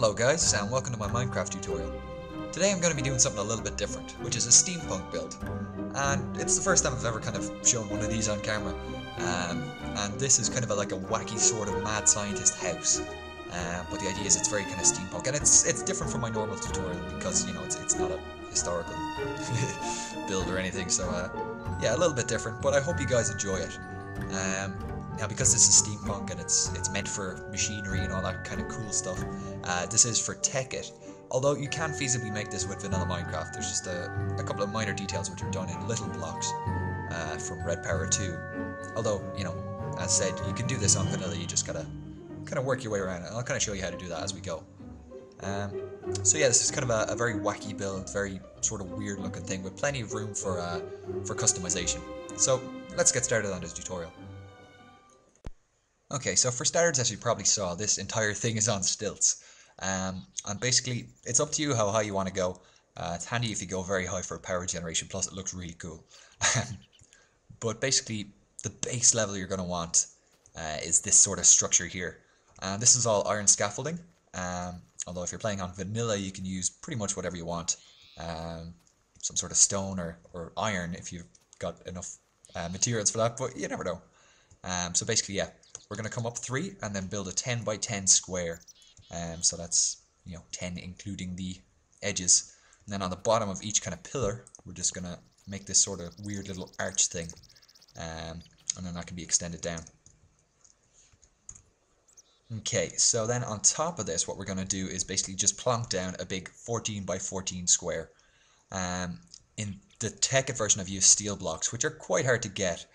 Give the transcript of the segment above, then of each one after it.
Hello guys, and welcome to my Minecraft tutorial. Today I'm going to be doing something a little bit different, which is a steampunk build. And it's the first time I've ever kind of shown one of these on camera. And this is kind of like a wacky sort of mad scientist house. But the idea is it's very kind of steampunk, and it's different from my normal tutorial because, you know, it's not a historical build or anything, so yeah, a little bit different, but I hope you guys enjoy it. Now, because this is steampunk and it's meant for machinery and all that kind of cool stuff, this is for Tekkit. Although you can feasibly make this with vanilla Minecraft, there's just a couple of minor details which are done in little blocks from Red Power 2. Although, you know, as said, you can do this on vanilla, you just gotta kind of work your way around it, and I'll kind of show you how to do that as we go. So yeah, this is kind of a very wacky build, very sort of weird looking thing with plenty of room for customization. So let's get started on this tutorial. Okay, so for starters, as you probably saw, this entire thing is on stilts. And basically, it's up to you how high you want to go. It's handy if you go very high for power generation, plus it looks really cool. But basically, the base level you're going to want is this sort of structure here. This is all iron scaffolding. Although if you're playing on vanilla, you can use pretty much whatever you want. Some sort of stone or iron if you've got enough materials for that, but you never know. So basically, yeah, we're going to come up 3 and then build a 10 by 10 square. So that's, you know, 10 including the edges. And then on the bottom of each kind of pillar, we're just going to make this sort of weird little arch thing. And then that can be extended down. Okay, so then on top of this, what we're going to do is basically just plonk down a big 14 by 14 square. In the Tekkit version, I've used steel blocks, which are quite hard to get.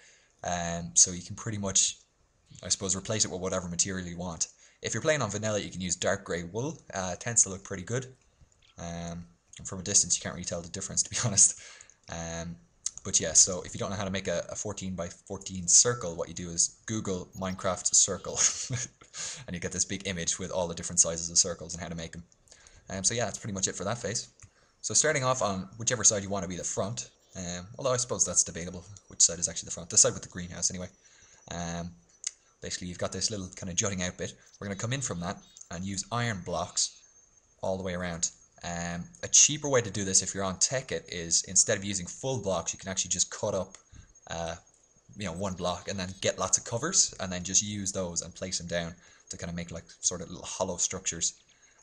So you can pretty much, I suppose, replace it with whatever material you want. If you're playing on vanilla, you can use dark grey wool. It tends to look pretty good. And from a distance, you can't really tell the difference, to be honest. But yeah, so if you don't know how to make a 14 by 14 circle, what you do is Google Minecraft circle. And you get this big image with all the different sizes of circles and how to make them. So yeah, that's pretty much it for that phase. So starting off on whichever side you want to be the front. Although I suppose that's debatable, which side is actually the front. The side with the greenhouse, anyway. Basically, you've got this little kind of jutting out bit. We're going to come in from that and use iron blocks all the way around. A cheaper way to do this if you're on Tekkit is, instead of using full blocks, you can actually just cut up you know, one block and then get lots of covers and then just use those and place them down to kind of make like sort of little hollow structures.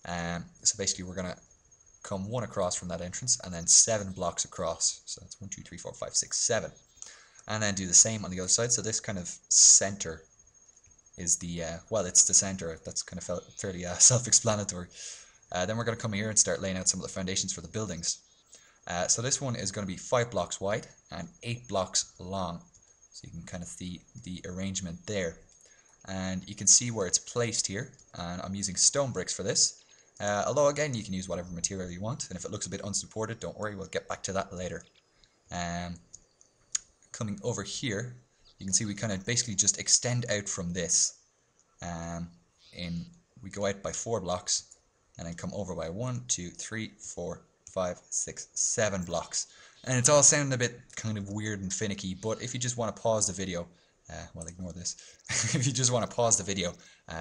So basically, we're going to come 1 across from that entrance and then 7 blocks across. So that's 1, 2, 3, 4, 5, 6, 7. And then do the same on the other side. So this kind of center is the, well, it's the center. That's kind of fairly self-explanatory. Then we're going to come here and start laying out some of the foundations for the buildings. So this one is going to be 5 blocks wide and 8 blocks long. So you can kind of see the arrangement there. And you can see where it's placed here. And I'm using stone bricks for this. Although, again, you can use whatever material you want. And if it looks a bit unsupported, don't worry, we'll get back to that later. Coming over here, you can see we kind of basically just extend out from this. We go out by 4 blocks and then come over by 1, 2, 3, 4, 5, 6, 7 blocks. And it's all sounding a bit kind of weird and finicky, but if you just want to pause the video, well, ignore this. If you just want to pause the video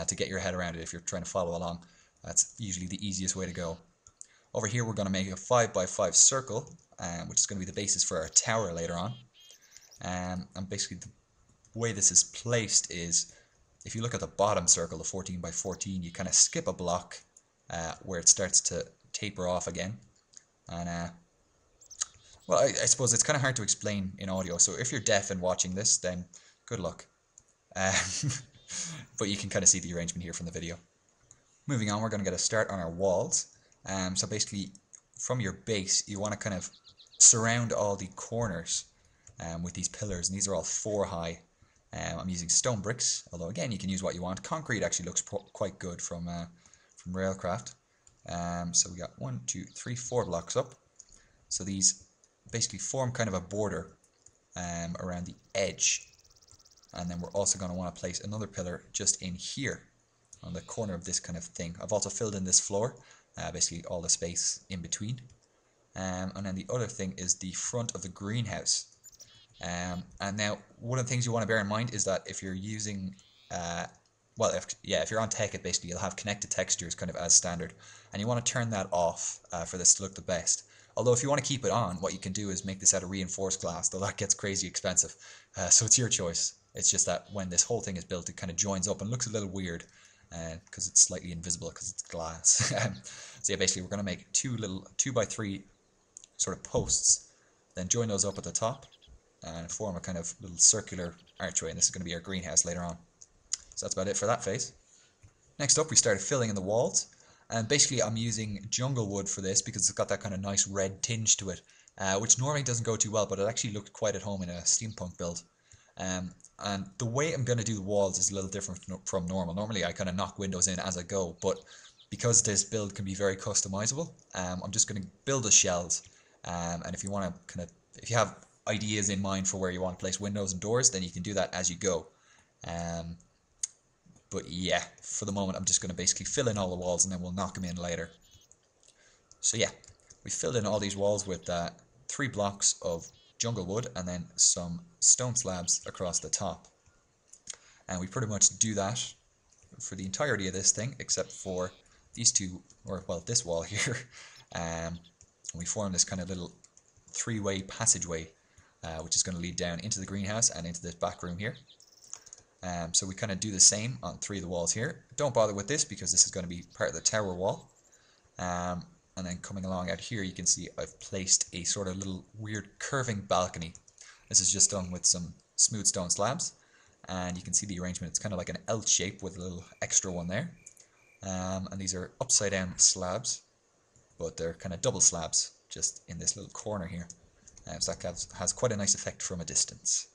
to get your head around it if you're trying to follow along, that's usually the easiest way to go. Over here, we're going to make a 5 by 5 circle, which is going to be the basis for our tower later on. And basically, the way this is placed is, if you look at the bottom circle, the 14 by 14, you kind of skip a block where it starts to taper off again. And well, I suppose it's kind of hard to explain in audio, so if you're deaf and watching this, then good luck. But you can kind of see the arrangement here from the video. Moving on, we're going to get a start on our walls. So basically, from your base, you want to kind of surround all the corners with these pillars, and these are all 4 high. I'm using stone bricks, although again, you can use what you want. Concrete actually looks quite good from Railcraft. So we got 1, 2, 3, 4 blocks up. So these basically form kind of a border around the edge. And then we're also going to want to place another pillar just in here on the corner of this kind of thing. I've also filled in this floor, basically all the space in between. And then the other thing is the front of the greenhouse. And now, one of the things you want to bear in mind is that if you're using well, if you're on Tekkit, basically you'll have connected textures kind of as standard, and you want to turn that off for this to look the best. Although if you want to keep it on, what you can do is make this out of reinforced glass, though that gets crazy expensive. So it's your choice. It's just that when this whole thing is built, it kind of joins up and looks a little weird because it's slightly invisible because it's glass. So yeah, basically we're going to make two little 2x3 sort of posts, then join those up at the top and form a kind of little circular archway, and this is going to be our greenhouse later on. So that's about it for that phase. Next up, we started filling in the walls, and basically I'm using jungle wood for this because it's got that kind of nice red tinge to it, which normally doesn't go too well, but it actually looked quite at home in a steampunk build. And the way I'm going to do the walls is a little different from normal. Normally I kind of knock windows in as I go, but because this build can be very customizable, I'm just going to build the shells. And if you want to if you have ideas in mind for where you want to place windows and doors, then you can do that as you go. But yeah, for the moment I'm just going to basically fill in all the walls and then we'll knock them in later. So yeah, we filled in all these walls with 3 blocks of jungle wood and then some stone slabs across the top. And we pretty much do that for the entirety of this thing, except for these two, or well, this wall here. And we form this kind of little 3-way passageway, which is going to lead down into the greenhouse and into this back room here. So we kind of do the same on 3 of the walls here. Don't bother with this because this is going to be part of the tower wall. And then coming along out here, you can see I've placed a sort of little weird curving balcony. This is just done with some smooth stone slabs. And you can see the arrangement. It's kind of like an L shape with a little extra one there. And these are upside down slabs, but they're kind of double slabs just in this little corner here. So that has quite a nice effect from a distance.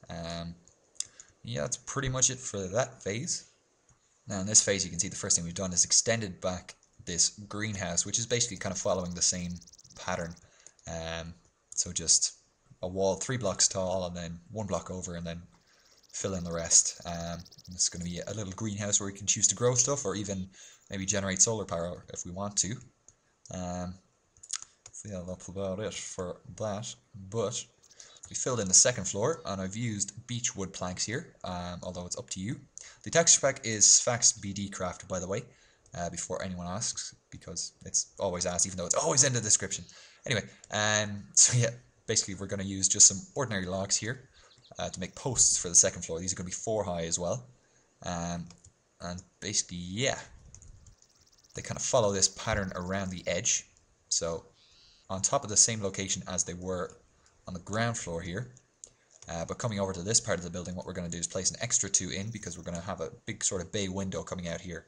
Yeah, that's pretty much it for that phase. Now in this phase you can see the first thing we've done is extended back this greenhouse, which is basically kind of following the same pattern. So just a wall 3 blocks tall and then 1 block over and then fill in the rest. It's going to be a little greenhouse where we can choose to grow stuff or even maybe generate solar power if we want to. So yeah, that's about it for that. But we filled in the second floor and I've used beech wood planks here, although it's up to you. The texture pack is Sphax BDCraft, by the way, before anyone asks, because it's always asked, even though it's always in the description. Anyway, so yeah, basically we're going to use just some ordinary logs here to make posts for the second floor. These are going to be 4 high as well. And basically, yeah, they kind of follow this pattern around the edge. So on top of the same location as they were on the ground floor here. But coming over to this part of the building, what we're going to do is place an extra 2 in because we're going to have a big sort of bay window coming out here.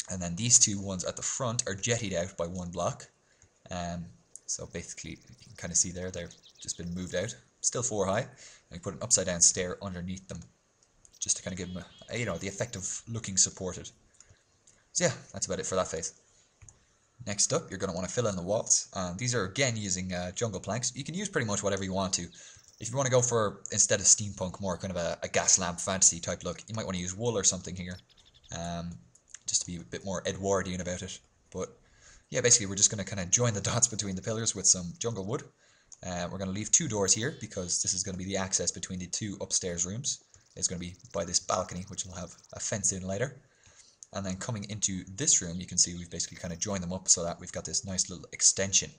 And then these 2 ones at the front are jettied out by 1 block. So basically, you can kind of see there, they've just been moved out. Still 4 high. And we put an upside down stair underneath them, just to kind of give them the effect of looking supported. So yeah, that's about it for that phase. Next up, you're going to want to fill in the walls. These are again using jungle planks. You can use pretty much whatever you want to. If you want to go for, instead of steampunk, more kind of a gas lamp fantasy type look, you might want to use wool or something here. Just to be a bit more Edwardian about it. But yeah, basically we're just going to kind of join the dots between the pillars with some jungle wood. We're going to leave 2 doors here because this is going to be the access between the 2 upstairs rooms. It's going to be by this balcony, which will have a fence in later. And then coming into this room, you can see we've basically kind of joined them up so that we've got this nice little extension.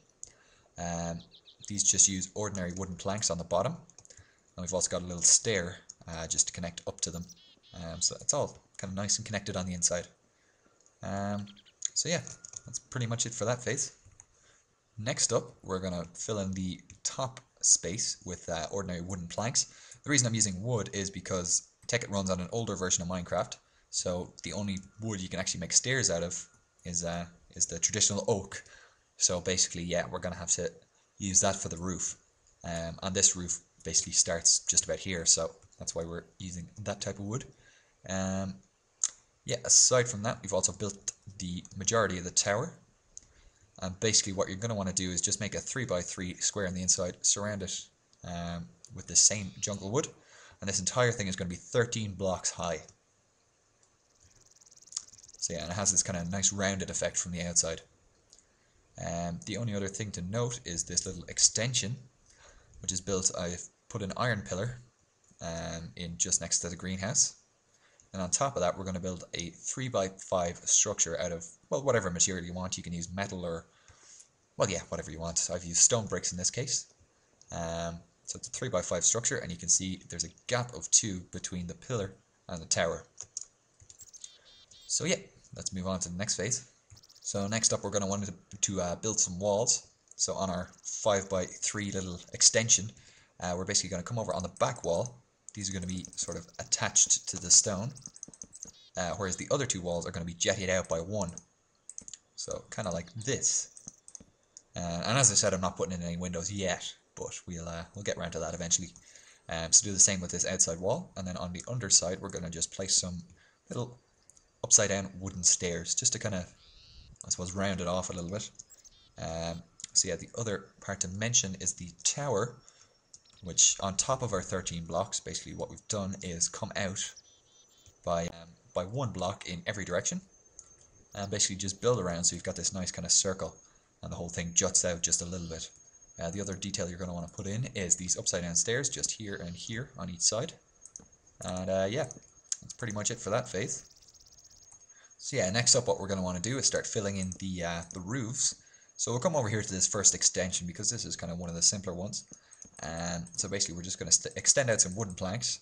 These just use ordinary wooden planks on the bottom. And we've also got a little stair just to connect up to them. So it's all kind of nice and connected on the inside. So yeah, that's pretty much it for that phase. Next up, we're going to fill in the top space with ordinary wooden planks. The reason I'm using wood is because Tekkit runs on an older version of Minecraft. So the only wood you can actually make stairs out of is the traditional oak. So basically, yeah, we're going to have to use that for the roof. And this roof basically starts just about here, so that's why we're using that type of wood. Yeah, aside from that, we've also built the majority of the tower. And basically what you're going to want to do is just make a 3x3 square on the inside, surround it with the same jungle wood. And this entire thing is going to be 13 blocks high. So yeah, and it has this kind of nice rounded effect from the outside. The only other thing to note is this little extension, which is built. I've put an iron pillar in just next to the greenhouse. And on top of that, we're going to build a 3x5 structure out of, well, whatever material you want. You can use metal or, well, yeah, whatever you want. I've used stone bricks in this case. So it's a 3x5 structure, and you can see there's a gap of 2 between the pillar and the tower. So yeah, let's move on to the next phase. So next up, we're going to want to build some walls. So on our 5x3 little extension, we're basically going to come over on the back wall. These are going to be sort of attached to the stone, whereas the other 2 walls are going to be jettied out by 1. So kind of like this. And as I said, I'm not putting in any windows yet, but we'll get around to that eventually. So do the same with this outside wall, and then on the underside, we're going to just place some little upside down wooden stairs, just to kind of, I suppose, round it off a little bit. So yeah, the other part to mention is the tower, which on top of our 13 blocks, basically what we've done is come out by 1 block in every direction, and basically just build around, so you've got this nice kind of circle, and the whole thing juts out just a little bit. The other detail you're going to want to put in is these upside down stairs, just here and here on each side. And yeah, that's pretty much it for that phase. So yeah, next up what we're going to want to do is start filling in the roofs. So we'll come over here to this first extension, because this is kind of one of the simpler ones. So basically we're just going to extend out some wooden planks,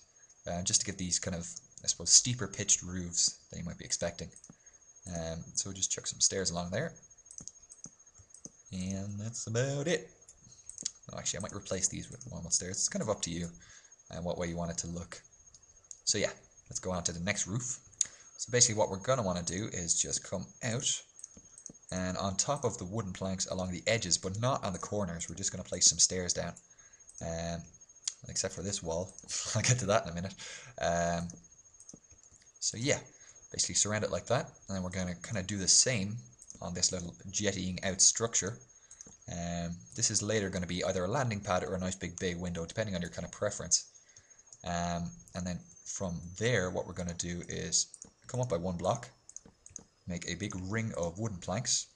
just to get these kind of, I suppose, steeper pitched roofs that you might be expecting. So we'll just chuck some stairs along there. And that's about it. Oh, actually, I might replace these with normal stairs. It's kind of up to you and what way you want it to look. So yeah, let's go on to the next roof. So basically what we're going to want to do is just come out, and on top of the wooden planks along the edges, but not on the corners, we're just going to place some stairs down. Except for this wall. I'll get to that in a minute. So yeah, basically surround it like that, and then we're going to kind of do the same on this little jettying out structure. This is later going to be either a landing pad or a nice big bay window, depending on your kind of preference. And then from there, what we're going to do is come up by 1 block, make a big ring of wooden planks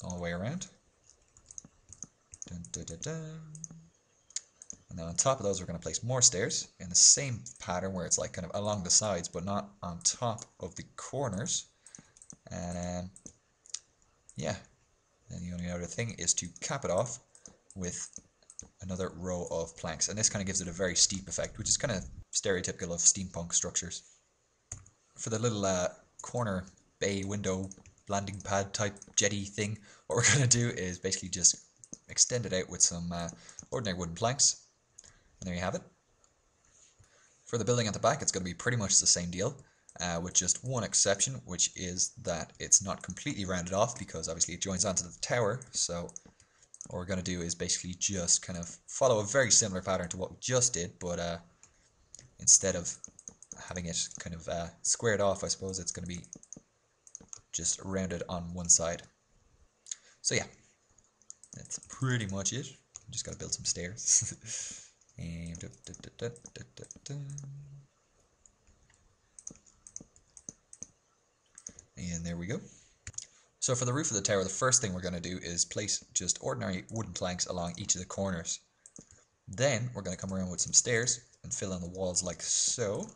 all the way around. Dun, dun, dun, dun. And then on top of those, we're going to place more stairs in the same pattern, where it's like kind of along the sides, but not on top of the corners. And yeah. And the only other thing is to cap it off with another row of planks. And this kind of gives it a very steep effect, which is kind of stereotypical of steampunk structures. For the little corner bay window landing pad type jetty thing, what we're going to do is basically just extend it out with some ordinary wooden planks. And there you have it. For the building at the back, it's going to be pretty much the same deal. With just one exception, which is that it's not completely rounded off, because obviously it joins onto the tower. So what we're going to do is basically just kind of follow a very similar pattern to what we just did, but instead of having it kind of squared off, I suppose it's going to be just rounded on one side. So yeah, that's pretty much it. Just got to build some stairs. And and there we go. So for the roof of the tower, the first thing we're going to do is place just ordinary wooden planks along each of the corners. Then we're going to come around with some stairs and fill in the walls like so.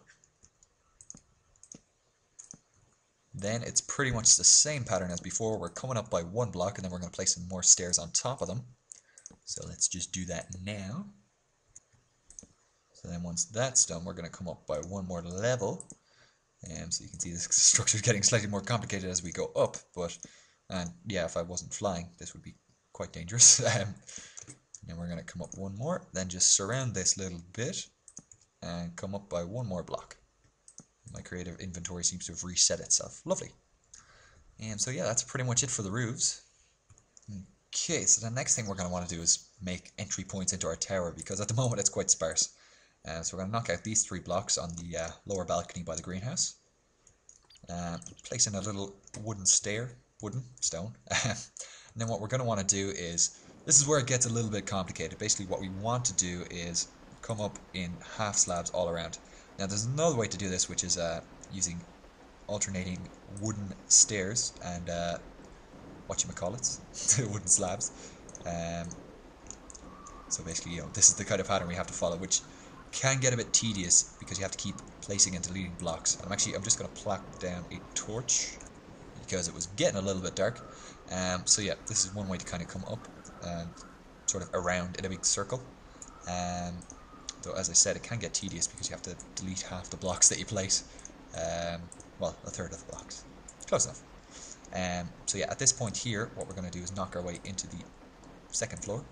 Then it's pretty much the same pattern as before. We're coming up by 1 block, and then we're going to place some more stairs on top of them. So let's just do that now. So then once that's done, we're going to come up by 1 more level. So you can see this structure is getting slightly more complicated as we go up, but yeah, if I wasn't flying, this would be quite dangerous. Then we're going to come up 1 more, then just surround this little bit, and come up by 1 more block. My creative inventory seems to have reset itself. Lovely. And so yeah, that's pretty much it for the roofs. Okay, so the next thing we're going to want to do is make entry points into our tower, because at the moment it's quite sparse. So we're going to knock out these 3 blocks on the lower balcony by the greenhouse. Place in a little wooden stone. And then what we're going to want to do is, this is where it gets a little bit complicated. Basically what we want to do is come up in half slabs all around. Now there's another way to do this, which is using alternating wooden stairs and wooden slabs. So basically, this is the kind of pattern we have to follow, which can get a bit tedious because you have to keep placing and deleting blocks. And I'm just going to plop down a torch because it was getting a little bit dark. So yeah, this is one way to kind of come up and sort of around in a big circle. Though as I said, it can get tedious because you have to delete half the blocks that you place. Well, a third of the blocks. Close enough. So yeah, at this point here, what we're going to do is knock our way into the second floor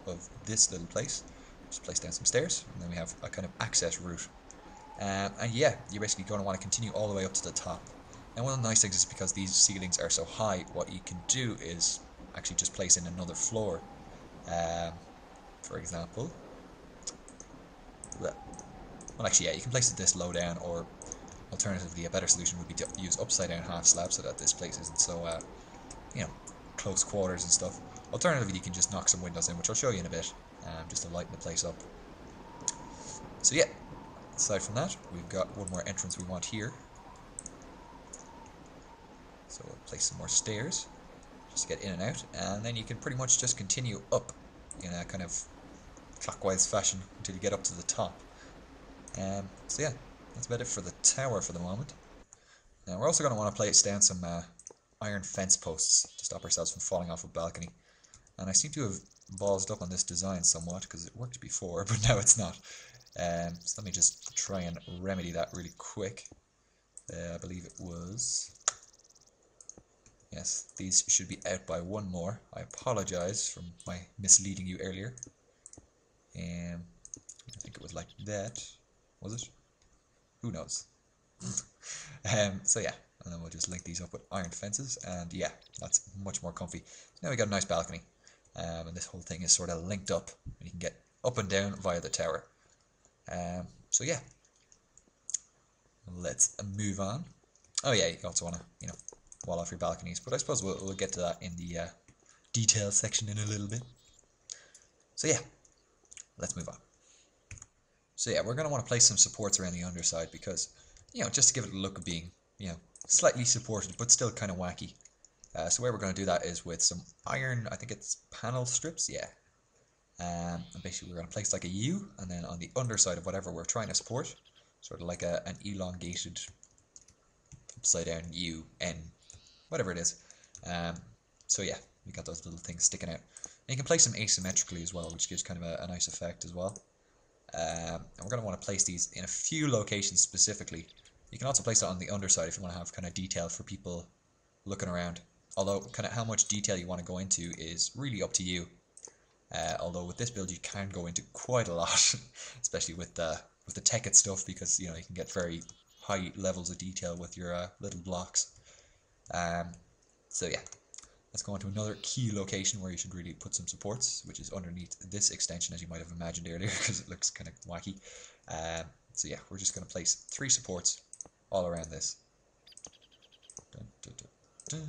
of this little place. Just place down some stairs, and then we have a kind of access route. And yeah, you're basically going to want to continue all the way up to the top. And one of the nice things is because these ceilings are so high, what you can do is actually just place in another floor. For example, well actually yeah, you can place it this low down, or alternatively a better solution would be to use upside down half slabs so that this place isn't so you know, close quarters and stuff. Alternatively, you can just knock some windows in, which I'll show you in a bit, just to lighten the place up. So yeah, aside from that, we've got one more entrance we want here. So we'll place some more stairs, just to get in and out, and then you can pretty much just continue up in a kind of clockwise fashion until you get up to the top. So yeah, that's about it for the tower for the moment. Now we're also going to want to place down some iron fence posts to stop ourselves from falling off a balcony. And I seem to have ballsed up on this design somewhat because it worked before, but now it's not. So let me just try and remedy that really quick. I believe it was... Yes, these should be out by one more. I apologize for my misleading you earlier. I think it was like that. Was it? Who knows? So yeah, and then we'll just link these up with iron fences, and yeah, that's much more comfy. Now we got a nice balcony, and this whole thing is sort of linked up, and you can get up and down via the tower. So yeah, let's move on. Oh yeah, you also want to, you know, wall off your balconies, but I suppose we'll get to that in the details section in a little bit. So yeah, let's move on. So yeah, we're going to want to place some supports around the underside because, you know, just to give it a look of being, you know, slightly supported but still kind of wacky. So the way we're going to do that is with some iron, I think it's panel strips, yeah. And basically we're going to place like a U, and then on the underside of whatever we're trying to support, sort of like an elongated upside down U, N, whatever it is. So yeah, we got those little things sticking out. And you can place them asymmetrically as well, which gives kind of a nice effect as well. And we're going to want to place these in a few locations specifically. You can also place it on the underside if you want to have kind of detail for people looking around. Although kind of how much detail you want to go into is really up to you. Although with this build you can go into quite a lot, especially with the Tekkit stuff, because you know you can get very high levels of detail with your little blocks. So yeah, let's go on to another key location where you should really put some supports, which is underneath this extension, as you might have imagined earlier, because it looks kind of wacky. So yeah, we're just going to place 3 supports all around this. Dun, dun, dun, dun.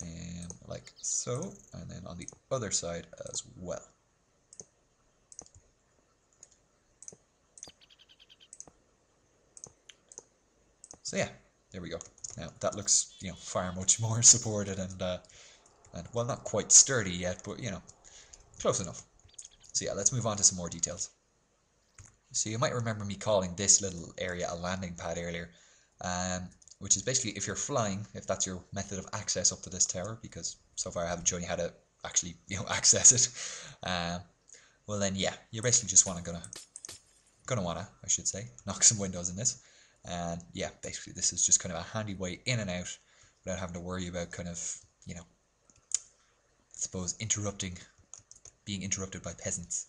And like so, and then on the other side as well. So yeah, there we go. Now that looks, you know, far much more supported and well, not quite sturdy yet, but you know, close enough. So yeah, let's move on to some more details. So you might remember me calling this little area a landing pad earlier, which is basically if you're flying, if that's your method of access up to this tower, because so far I haven't shown you how to actually, you know, access it. Well then, yeah, you're basically just gonna wanna, I should say, knock some windows in this. And yeah, basically this is just kind of a handy way in and out without having to worry about kind of, you know, I suppose being interrupted by peasants.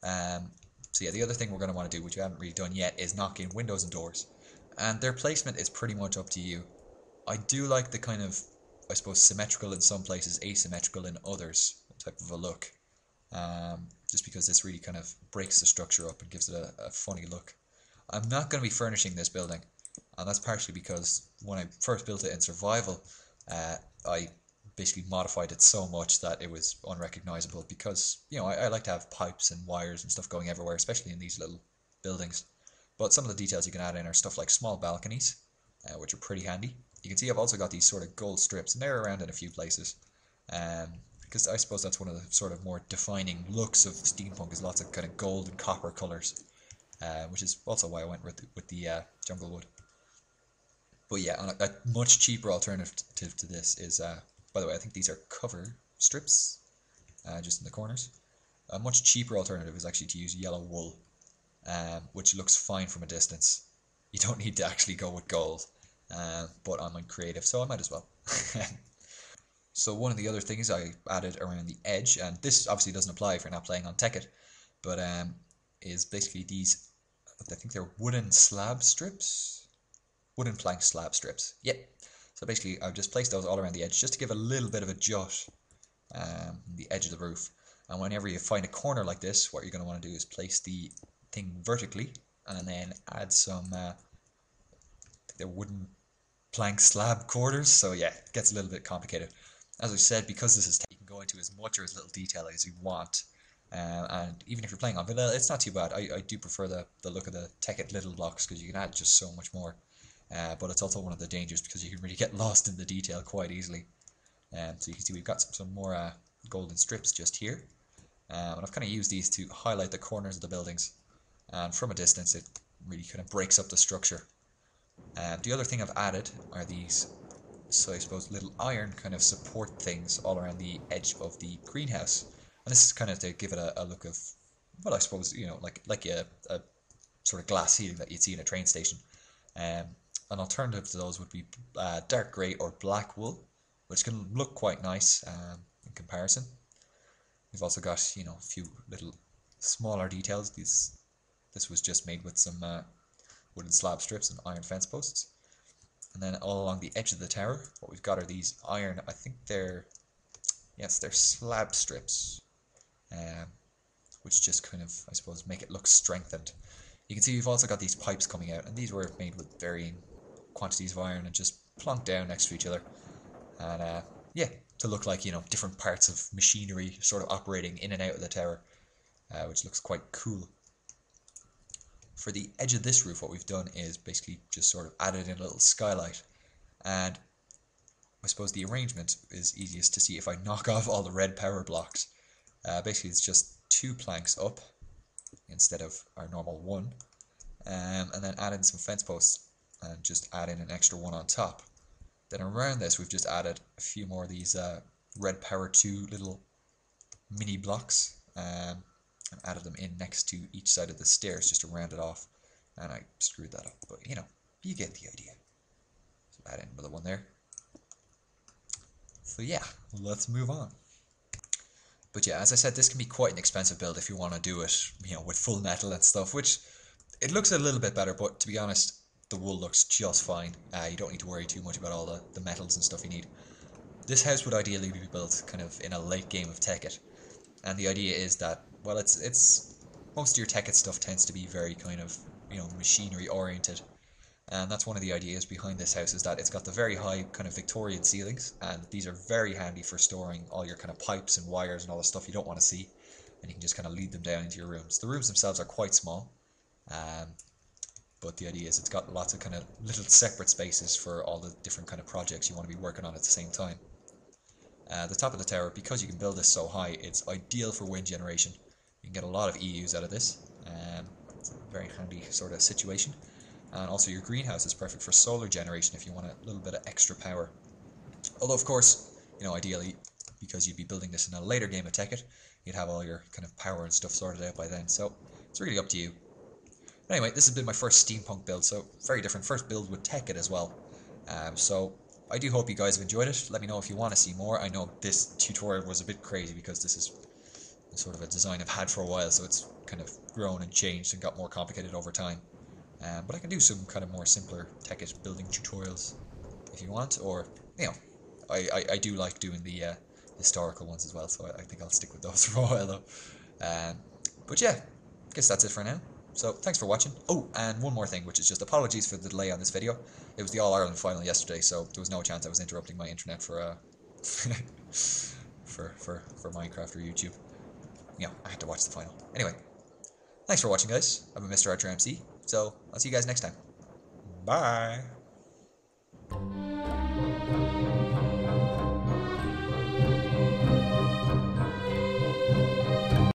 So yeah, the other thing we're going to want to do, which we haven't really done yet, is knock in windows and doors. And their placement is pretty much up to you. I do like the kind of, I suppose, symmetrical in some places, asymmetrical in others type of a look. Just because this really kind of breaks the structure up and gives it a funny look. I'm not going to be furnishing this building, and that's partially because when I first built it in survival, I basically modified it so much that it was unrecognizable because, you know, I like to have pipes and wires and stuff going everywhere, especially in these little buildings. But some of the details you can add in are stuff like small balconies, which are pretty handy. You can see I've also got these sort of gold strips, and they're around in a few places, because because I suppose that's one of the sort of more defining looks of steampunk, is lots of kind of gold and copper colors, which is also why I went with the jungle wood. But yeah, a much cheaper alternative to this is, by the way, I think these are cover strips, just in the corners. A much cheaper alternative is actually to use yellow wool, which looks fine from a distance. You don't need to actually go with gold, but I'm creative, so I might as well. So one of the other things I added around the edge, and this obviously doesn't apply if you're not playing on Tekkit, but is basically these, I think they're wooden slab strips? Wooden plank slab strips, yep. So basically I've just placed those all around the edge just to give a little bit of a jut the edge of the roof. And whenever you find a corner like this, what you're going to want to do is place the thing vertically and then add some they're wooden plank slab quarters. So yeah, it gets a little bit complicated. As I said, because this is you can go into as much or as little detail as you want. And even if you're playing on vanilla, it's not too bad. I do prefer the look of the Tekkit little blocks because you can add just so much more. But it's also one of the dangers because you can really get lost in the detail quite easily. So you can see we've got some more golden strips just here. And I've kind of used these to highlight the corners of the buildings. And from a distance, it really kind of breaks up the structure. The other thing I've added are these, so I suppose, little iron kind of support things all around the edge of the greenhouse. And this is kind of to give it a look of, well, I suppose, you know, like a sort of glass ceiling that you'd see in a train station. An alternative to those would be dark grey or black wool, which can look quite nice in comparison. We've also got, you know, a few little smaller details. This was just made with some wooden slab strips and iron fence posts. And then all along the edge of the tower, what we've got are these iron, I think they're slab strips, which just kind of, I suppose, make it look strengthened. You can see we've also got these pipes coming out, and these were made with varying quantities of iron and just plonked down next to each other. And yeah, to look like, you know, different parts of machinery sort of operating in and out of the tower, which looks quite cool. For the edge of this roof, what we've done is basically just sort of added in a little skylight. And I suppose the arrangement is easiest to see if I knock off all the red power blocks. Basically, it's just 2 planks up instead of our normal 1. And then add in some fence posts and just add in an extra 1 on top. Then around this, we've just added a few more of these red power 2 little mini blocks. And added them in next to each side of the stairs just to round it off. And I screwed that up, but you know, you get the idea. So add in another one there. So yeah, let's move on. But yeah, as I said, this can be quite an expensive build if you want to do it, you know, with full metal and stuff, which it looks a little bit better, but to be honest, the wool looks just fine. You don't need to worry too much about all the metals and stuff you need. This house would ideally be built kind of in a late game of Tekkit. And the idea is that, well, it's most of your Tekkit stuff tends to be very kind of, you know, machinery oriented. And that's one of the ideas behind this house, is that it's got the very high kind of Victorian ceilings, and these are very handy for storing all your kind of pipes and wires and all the stuff you don't want to see, and you can just kind of lead them down into your rooms. The rooms themselves are quite small, but the idea is it's got lots of kind of little separate spaces for all the different kind of projects you want to be working on at the same time. The top of the tower, because you can build this so high, it's ideal for wind generation. You can get a lot of EUs out of this. It's a very handy sort of situation. And also your greenhouse is perfect for solar generation if you want a little bit of extra power. Although, of course, you know, ideally, because you'd be building this in a later game of Tekkit, you'd have all your kind of power and stuff sorted out by then. So it's really up to you. But anyway, this has been my first steampunk build, so very different. First build with Tekkit as well. So I do hope you guys have enjoyed it. Let me know if you want to see more. I know this tutorial was a bit crazy because this is sort of a design I've had for a while, so it's kind of grown and changed and got more complicated over time. But I can do some kind of more simpler Tekkit building tutorials if you want, or, you know, I do like doing the historical ones as well, so I think I'll stick with those for a while though. But yeah, I guess that's it for now. So thanks for watching. Oh, and one more thing, which is just apologies for the delay on this video. It was the All-Ireland final yesterday, so there was no chance I was interrupting my internet for for Minecraft or YouTube. You know, I had to watch the final. Anyway, thanks for watching, guys. I've been Mr. Archer MC, so I'll see you guys next time. Bye!